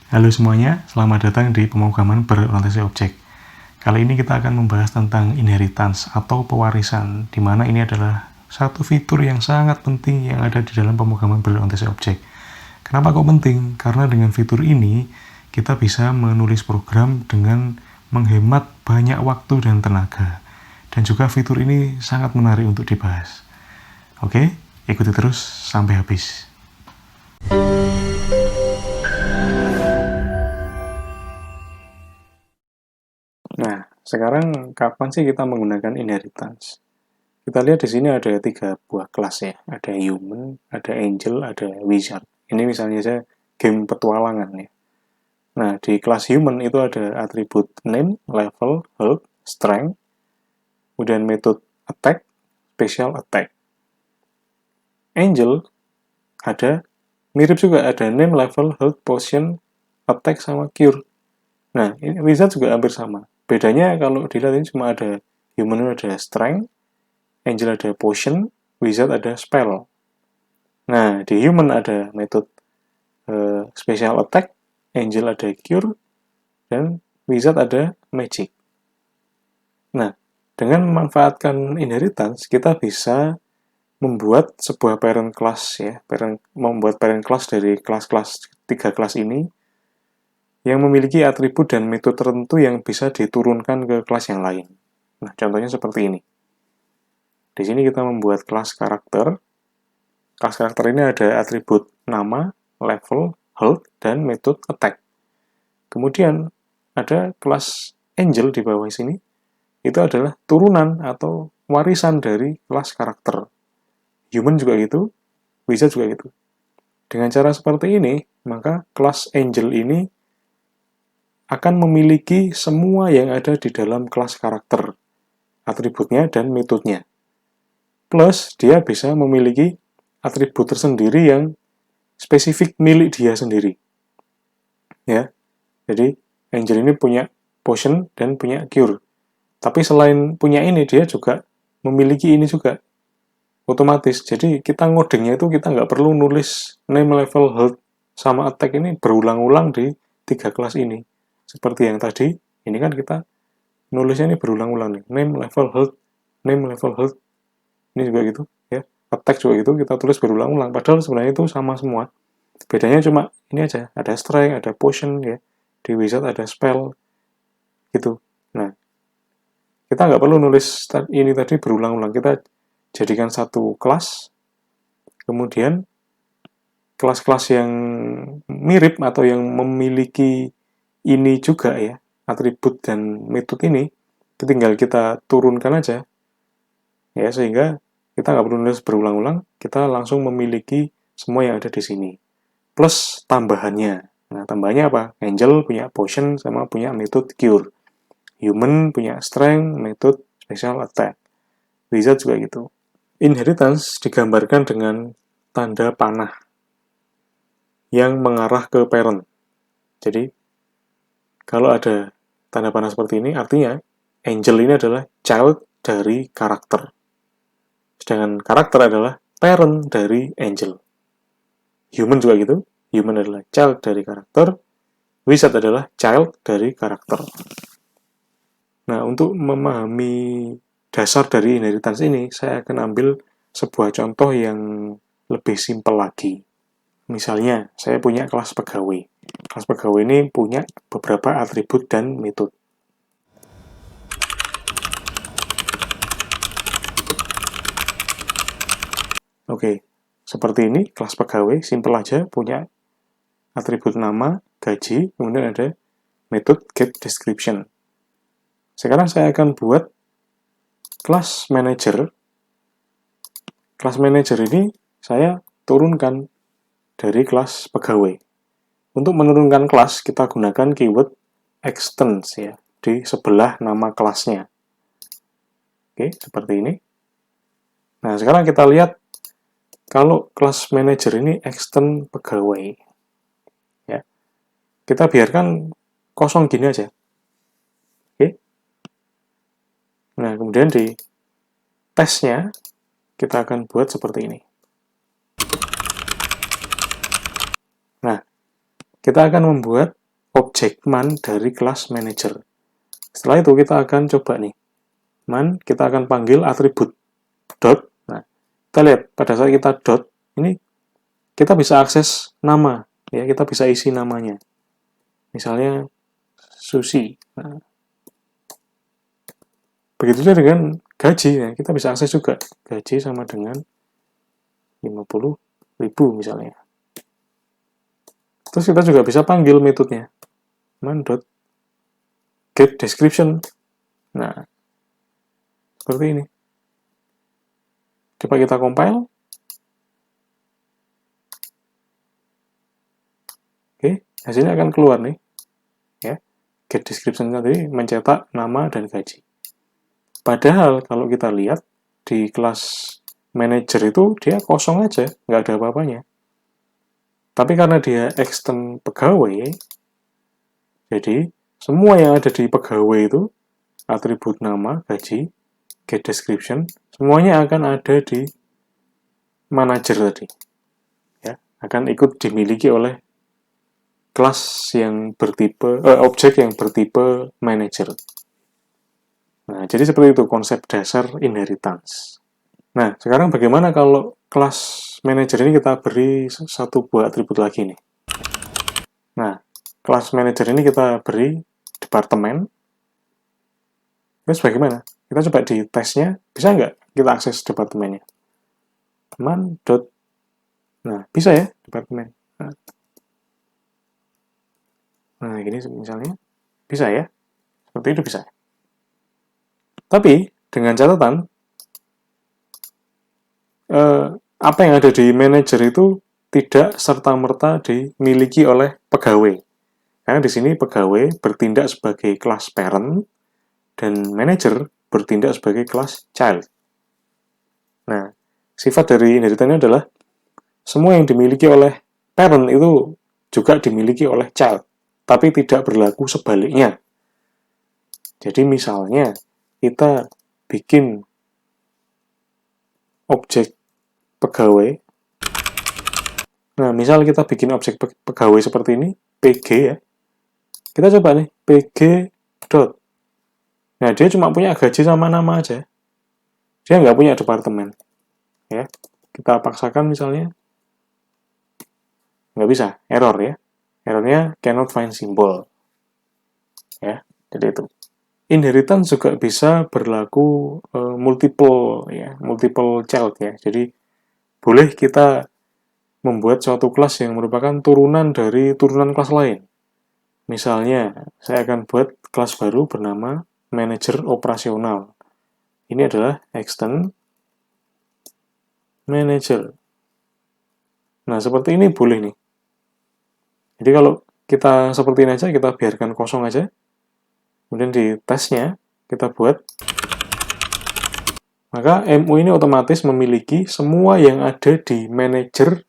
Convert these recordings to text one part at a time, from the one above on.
Halo semuanya, selamat datang di pemrograman berorientasi objek. Kali ini kita akan membahas tentang inheritance atau pewarisan, di mana ini adalah satu fitur yang sangat penting yang ada di dalam pemrograman berorientasi objek. Kenapa kok penting? Karena dengan fitur ini, kita bisa menulis program dengan menghemat banyak waktu dan tenaga. Dan juga fitur ini sangat menarik untuk dibahas. Oke, ikuti terus sampai habis. Nah, sekarang kapan sih kita menggunakan inheritance? Kita lihat di sini ada 3 buah kelas ya. Ada human, ada angel, ada wizard. Ini misalnya saya game petualangan ya. Nah, di kelas human itu ada atribut name, level, health, strength, kemudian metode attack, special attack. Angel ada mirip juga, ada name, level, health, potion, attack, sama cure. Nah, ini wizard juga hampir sama. Bedanya kalau dilihat ini cuma ada human ada strength, angel ada potion, wizard ada spell. Nah, di human ada metode special attack, angel ada cure, dan wizard ada magic. Nah, dengan memanfaatkan inheritance, kita bisa membuat sebuah parent class ya, membuat parent class dari kelas-kelas 3 kelas ini yang memiliki atribut dan metode tertentu yang bisa diturunkan ke kelas yang lain. Nah, contohnya seperti ini. Di sini kita membuat kelas karakter. Kelas karakter ini ada atribut nama, level, health, dan metode attack. Kemudian ada kelas angel di bawah sini. Itu adalah turunan atau warisan dari kelas karakter. Human juga gitu, wizard juga gitu. Dengan cara seperti ini, maka kelas angel ini akan memiliki semua yang ada di dalam kelas karakter, atributnya dan metodenya. Plus, dia bisa memiliki atribut tersendiri yang spesifik milik dia sendiri. Ya, jadi angel ini punya potion dan punya cure. Tapi selain punya ini, dia juga memiliki ini juga. Otomatis. Jadi kita ngodingnya itu kita nggak perlu nulis name, level, health, sama attack ini berulang-ulang di 3 kelas ini. Seperti yang tadi, ini kan kita nulisnya ini berulang-ulang nih. Name, level, health, name, level, health. Ini juga gitu, ya. Attack juga gitu, kita tulis berulang-ulang. Padahal sebenarnya itu sama semua. Bedanya cuma ini aja, ada strength, ada potion, ya. Di wizard ada spell, gitu. Nah, kita nggak perlu nulis ini tadi berulang-ulang. Kita jadikan satu kelas, kemudian kelas-kelas yang mirip atau yang memiliki ini juga ya, atribut dan metode ini, tinggal kita turunkan aja, ya, sehingga kita nggak perlu nulis berulang-ulang, kita langsung memiliki semua yang ada di sini. Plus tambahannya. Nah, tambahannya apa? Angel punya potion sama punya metode cure. Human punya strength, metode special attack. Wizard juga gitu. Inheritance digambarkan dengan tanda panah yang mengarah ke parent. Jadi, kalau ada tanda panah seperti ini, artinya angel ini adalah child dari karakter. Sedangkan karakter adalah parent dari angel. Human juga gitu. Human adalah child dari karakter. Wizard adalah child dari karakter. Nah, untuk memahami dasar dari inheritance ini, saya akan ambil sebuah contoh yang lebih simpel lagi. Misalnya, saya punya kelas pegawai. Kelas pegawai ini punya beberapa atribut dan metode. Oke, seperti ini, kelas pegawai, simpel aja, punya atribut nama, gaji, kemudian ada metode get description. Sekarang saya akan buat kelas manager. Kelas manager ini saya turunkan dari kelas pegawai. Untuk menurunkan kelas, kita gunakan keyword extends ya, di sebelah nama kelasnya. Oke, seperti ini. Nah, sekarang kita lihat kalau kelas manager ini extend pegawai. Ya. Kita biarkan kosong gini aja. Oke. Nah, kemudian di tesnya kita akan buat seperti ini. Nah, kita akan membuat objek man dari kelas manager. Setelah itu kita akan coba nih, man, kita akan panggil atribut dot. Nah, kita lihat pada saat kita dot, ini kita bisa akses nama, ya, kita bisa isi namanya. Misalnya Susi. Nah, begitu juga dengan gaji, ya, kita bisa akses juga. Gaji sama dengan 50.000 misalnya. Terus kita juga bisa panggil metodenya, man.getDescription. Nah, seperti ini. Coba kita compile. Oke, hasilnya akan keluar nih. Ya, getDescription tadi mencetak nama dan gaji. Padahal kalau kita lihat di kelas manager itu dia kosong aja, nggak ada apa-apanya. Tapi karena dia extend pegawai, jadi semua yang ada di pegawai itu, atribut nama, gaji, getDescription, semuanya akan ada di manager tadi. Ya, akan ikut dimiliki oleh kelas yang bertipe, objek yang bertipe manager. Nah, jadi seperti itu konsep dasar inheritance. Nah, sekarang bagaimana kalau kelas manager ini kita beri satu buah atribut lagi nih. Nah, kelas manager ini kita beri departemen. Terus bagaimana? Kita coba di tesnya, bisa nggak kita akses departemennya? Man. Nah, bisa ya, departemen. Nah, gini misalnya. Bisa ya. Seperti itu bisa. Tapi, dengan catatan, apa yang ada di manajer itu tidak serta-merta dimiliki oleh pegawai. Karena di sini pegawai bertindak sebagai kelas parent dan manajer bertindak sebagai kelas child. Nah, sifat dari inheritance adalah semua yang dimiliki oleh parent itu juga dimiliki oleh child, tapi tidak berlaku sebaliknya. Jadi misalnya kita bikin objek pegawai. Nah, misal kita bikin objek pegawai seperti ini, PG ya. Kita coba nih, PG dot. Nah, dia cuma punya gaji sama nama aja. Dia nggak punya departemen. Ya, kita paksakan misalnya. Nggak bisa, error ya. Errornya cannot find symbol. Ya, jadi itu. Inheritance juga bisa berlaku multiple child ya. Jadi boleh kita membuat suatu kelas yang merupakan turunan dari turunan kelas lain. Misalnya, saya akan buat kelas baru bernama manager operasional. Ini adalah extend manager. Nah, seperti ini boleh nih. Jadi kalau kita seperti ini aja, kita biarkan kosong aja. Kemudian di tesnya, kita buat. Maka MU ini otomatis memiliki semua yang ada di manager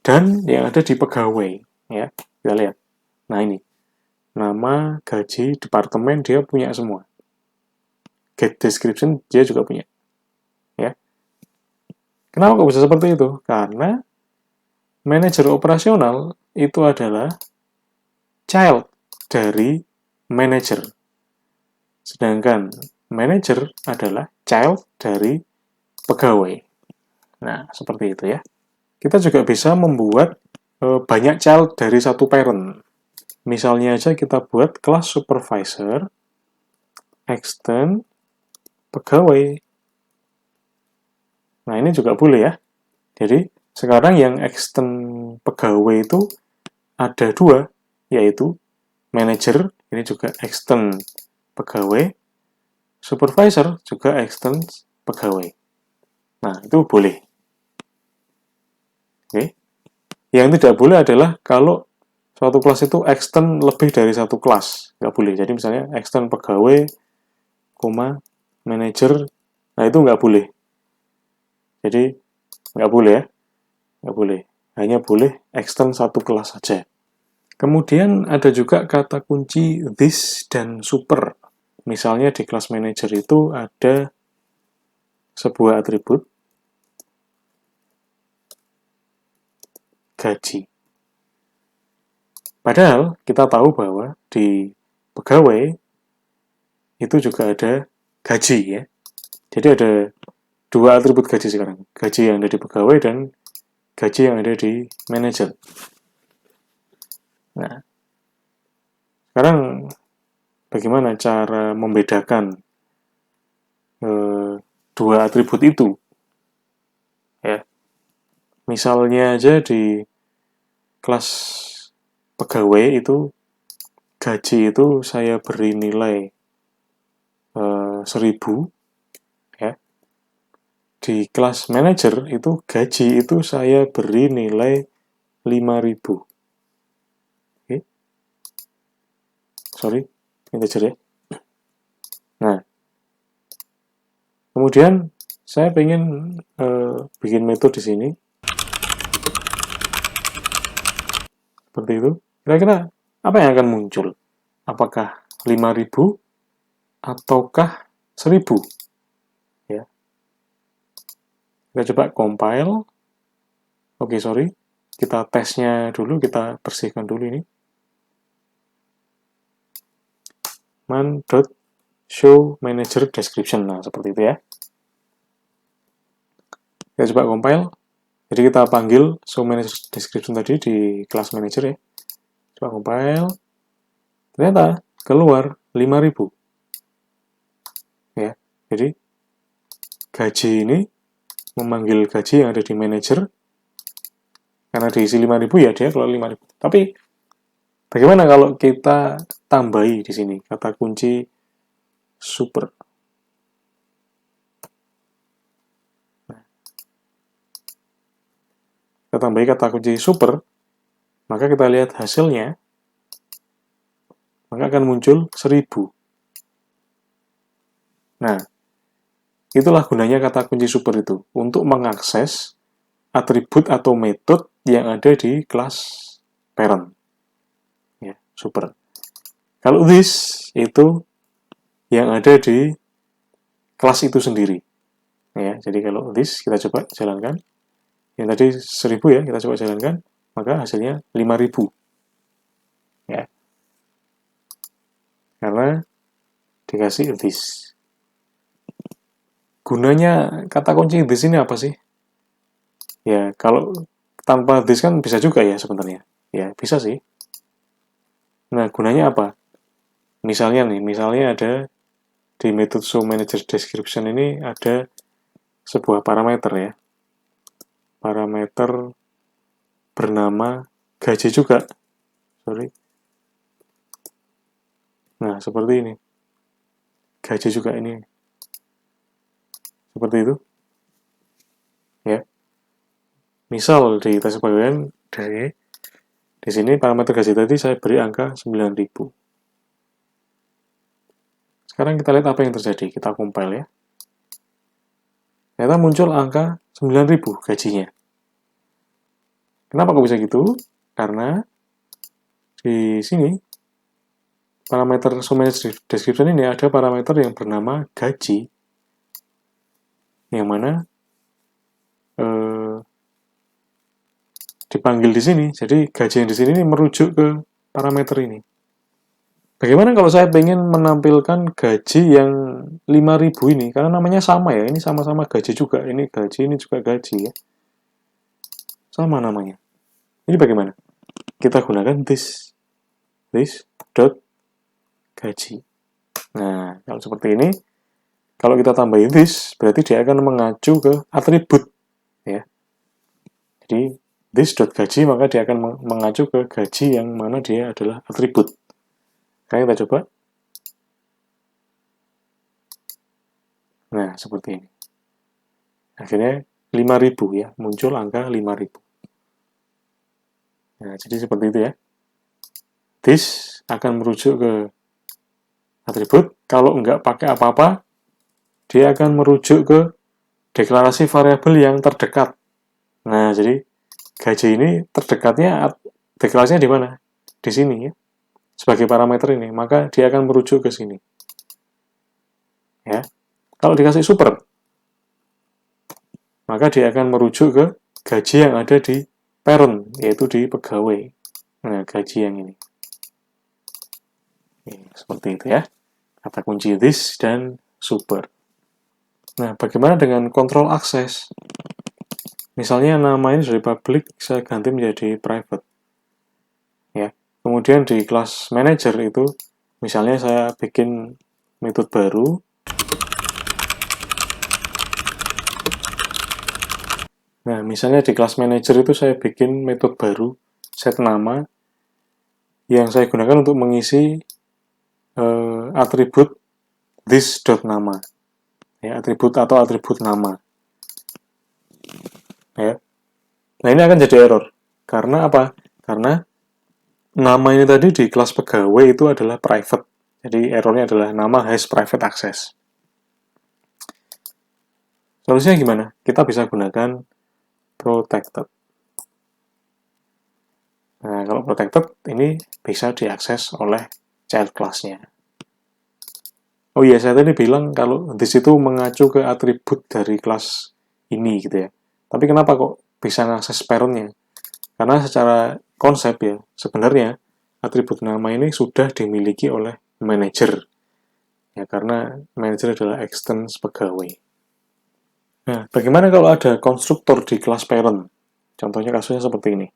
dan yang ada di pegawai. Ya, kita lihat. Nah, ini. Nama, gaji, departemen, dia punya semua. Get description, dia juga punya. Ya. Kenapa kok bisa seperti itu? Karena manajer operasional itu adalah child dari manager. Sedangkan manager adalah child dari pegawai. Nah, seperti itu ya. Kita juga bisa membuat banyak child dari satu parent. Misalnya aja kita buat kelas supervisor, extend, pegawai. Nah, ini juga boleh ya. Jadi, sekarang yang extend pegawai itu ada dua, yaitu manager, ini juga extend pegawai, supervisor juga extend pegawai. Nah, itu boleh. Oke. Yang tidak boleh adalah kalau suatu kelas itu extend lebih dari satu kelas. Nggak boleh. Jadi misalnya extend pegawai, manager, nah itu nggak boleh. Jadi nggak boleh ya. Nggak boleh. Hanya boleh extend satu kelas saja. Kemudian ada juga kata kunci this dan super. Misalnya di kelas manager itu ada sebuah atribut gaji. Padahal kita tahu bahwa di pegawai itu juga ada gaji ya. Jadi ada dua atribut gaji sekarang. Gaji yang ada di pegawai dan gaji yang ada di manajer. Nah, sekarang bagaimana cara membedakan dua atribut itu? Ya, misalnya aja di kelas pegawai itu gaji itu saya beri nilai 1000 ya. Di kelas manajer itu gaji itu saya beri nilai 5000. Oke. Sorry, integer ya. Nah, kemudian saya pengen bikin metode di sini seperti itu. Kira-kira apa yang akan muncul? Apakah 5000 ataukah 1000? Ya. Kita coba compile. Oke, sorry. Kita tesnya dulu, kita bersihkan dulu ini. man.show manager description. Nah, seperti itu ya. Kita coba compile. Jadi kita panggil show manager description tadi di kelas manager ya. Coba compile. Ternyata keluar 5000. Ya. Jadi gaji ini memanggil gaji yang ada di manager. Karena diisi 5000 ya dia keluar 5000. Tapi bagaimana kalau kita tambahi di sini kata kunci super? Kita tambahi kata kunci super, maka kita lihat hasilnya, maka akan muncul 1000. Nah, itulah gunanya kata kunci super itu, untuk mengakses atribut atau metode yang ada di kelas parent. Ya, super. Kalau this, itu yang ada di kelas itu sendiri. Ya, jadi kalau this, kita coba jalankan. Yang tadi 1000 ya, kita coba jalankan, maka hasilnya 5000. Ya. Karena dikasih this. Gunanya kata kunci this ini apa sih? Ya, kalau tanpa this kan bisa juga ya sebenarnya. Ya, bisa sih. Nah, gunanya apa? Misalnya ada di metode show manager description ini ada sebuah parameter ya. Parameter bernama gaji juga. Sorry. Nah, seperti ini. Gaji juga ini. Seperti itu. Ya. Misal di tes kepegawaian di sini parameter gaji tadi saya beri angka 9000. Sekarang kita lihat apa yang terjadi. Kita compile ya. Ternyata muncul angka 9000 gajinya. Kenapa kok bisa gitu? Karena di sini parameter show manager description ini ada parameter yang bernama gaji, yang mana dipanggil di sini. Jadi gaji yang di sini ini merujuk ke parameter ini. Bagaimana kalau saya ingin menampilkan gaji yang 5000 ini? Karena namanya sama ya, ini sama-sama gaji juga. Ini gaji, ini juga gaji ya. Sama namanya. Ini bagaimana? Kita gunakan this dot gaji. Nah, kalau seperti ini, kalau kita tambahin this, berarti dia akan mengacu ke atribut ya. Jadi this dot gaji, maka dia akan mengacu ke gaji yang mana dia adalah atribut. Sekarang kita coba. Nah, seperti ini. Akhirnya 5000 ya, muncul angka 5000. Nah, jadi seperti itu ya. This akan merujuk ke atribut. Kalau nggak pakai apa-apa, dia akan merujuk ke deklarasi variabel yang terdekat. Nah, jadi gaji ini terdekatnya, deklarasinya di mana? Di sini ya. Sebagai parameter ini, maka dia akan merujuk ke sini. Ya. Kalau dikasih super, maka dia akan merujuk ke gaji yang ada di parent, yaitu di pegawai. Nah, gaji yang ini. Seperti itu ya. Kata kunci this dan super. Nah, bagaimana dengan kontrol akses? Misalnya nama ini dari public, saya ganti menjadi private. Ya. Kemudian di kelas manager itu, misalnya saya bikin metode baru. Nah, misalnya di kelas manager itu saya bikin metode baru, set nama, yang saya gunakan untuk mengisi atribut this.nama. Ya, atribut atau atribut nama. Ya. Nah, ini akan jadi error. Karena apa? Karena nama ini tadi di kelas pegawai itu adalah private. Jadi errornya adalah nama has private access. Solusinya gimana? Kita bisa gunakan protected. Nah, kalau protected ini bisa diakses oleh child class-nya. Oh iya, saya tadi bilang kalau this itu mengacu ke atribut dari kelas ini gitu ya. Tapi kenapa kok bisa mengakses parent-nya? Karena secara konsep ya, sebenarnya atribut nama ini sudah dimiliki oleh manager. Ya, karena manager adalah extends pegawai. Nah, bagaimana kalau ada konstruktor di kelas parent? Contohnya kasusnya seperti ini.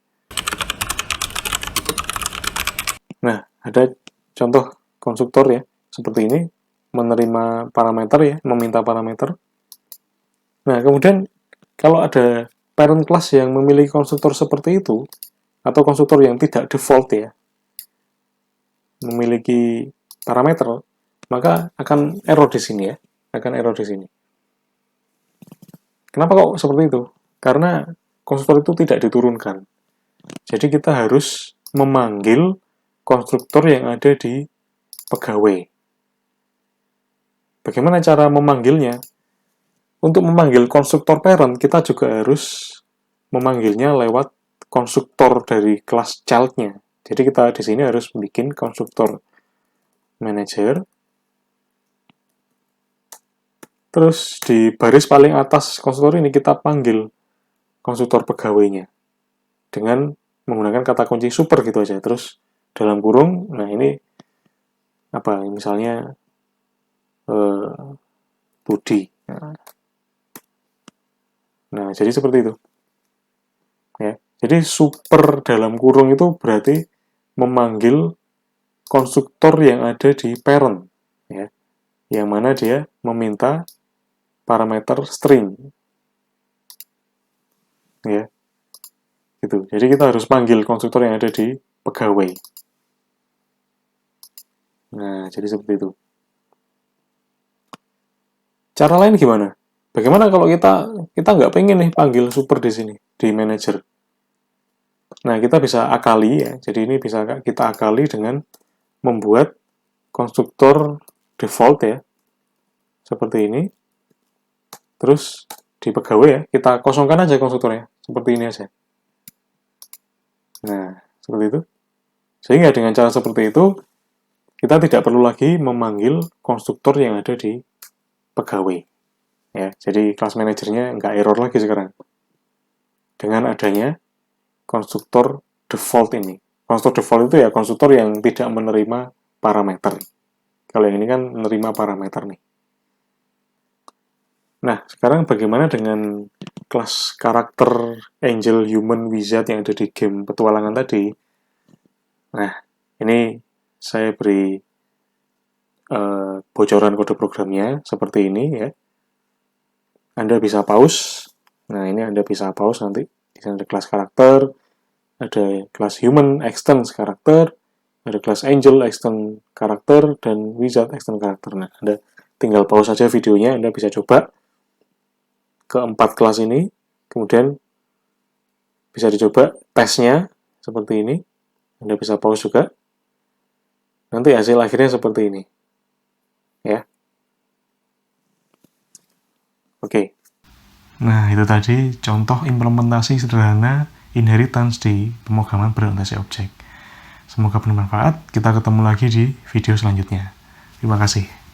Nah, ada contoh konstruktor ya, seperti ini, menerima parameter ya, meminta parameter. Nah, kemudian kalau ada parent class yang memiliki konstruktor seperti itu, atau konstruktor yang tidak default ya, memiliki parameter, maka akan error di sini ya, akan error di sini. Kenapa kok seperti itu? Karena konstruktor itu tidak diturunkan. Jadi kita harus memanggil konstruktor yang ada di pegawai. Bagaimana cara memanggilnya? Untuk memanggil konstruktor parent, kita juga harus memanggilnya lewat konstruktor dari kelas child-nya. Jadi kita di sini harus bikin konstruktor manager. Terus di baris paling atas konstruktor ini kita panggil konstruktor pegawainya dengan menggunakan kata kunci super gitu aja. Terus dalam kurung, nah ini apa? Misalnya Budi. Nah, jadi seperti itu. Ya. Jadi super dalam kurung itu berarti memanggil konstruktor yang ada di parent, ya. Yang mana dia meminta parameter string. Ya. Gitu. Jadi kita harus panggil konstruktor yang ada di pegawai. Nah, jadi seperti itu. Cara lain gimana? Bagaimana kalau kita nggak pengen nih panggil super di sini, di manager? Nah, kita bisa akali ya. Jadi ini bisa kita akali dengan membuat konstruktor default ya. Seperti ini. Terus di pegawai ya, kita kosongkan aja konstruktornya. Seperti ini aja. Nah, seperti itu. Sehingga dengan cara seperti itu, kita tidak perlu lagi memanggil konstruktor yang ada di pegawai. Ya, jadi kelas manajernya nggak error lagi sekarang. Dengan adanya konstruktor default ini. Konstruktor default itu ya konstruktor yang tidak menerima parameter. Kalau yang ini kan menerima parameter nih. Nah, sekarang bagaimana dengan kelas karakter angel, human, wizard yang ada di game petualangan tadi? Nah, ini saya beri bocoran kode programnya seperti ini ya. Anda bisa pause. Nah, ini Anda bisa pause nanti. Di sana ada kelas karakter, ada kelas human, extends karakter, ada kelas angel, extend karakter, dan wizard, extend karakter. Nah, Anda tinggal pause saja videonya, Anda bisa coba ke 4 kelas ini, kemudian bisa dicoba tesnya seperti ini. Anda bisa pause juga. Nanti hasil akhirnya seperti ini. Ya. Oke. Nah, itu tadi contoh implementasi sederhana inheritance di pemrograman berorientasi objek. Semoga bermanfaat. Kita ketemu lagi di video selanjutnya. Terima kasih.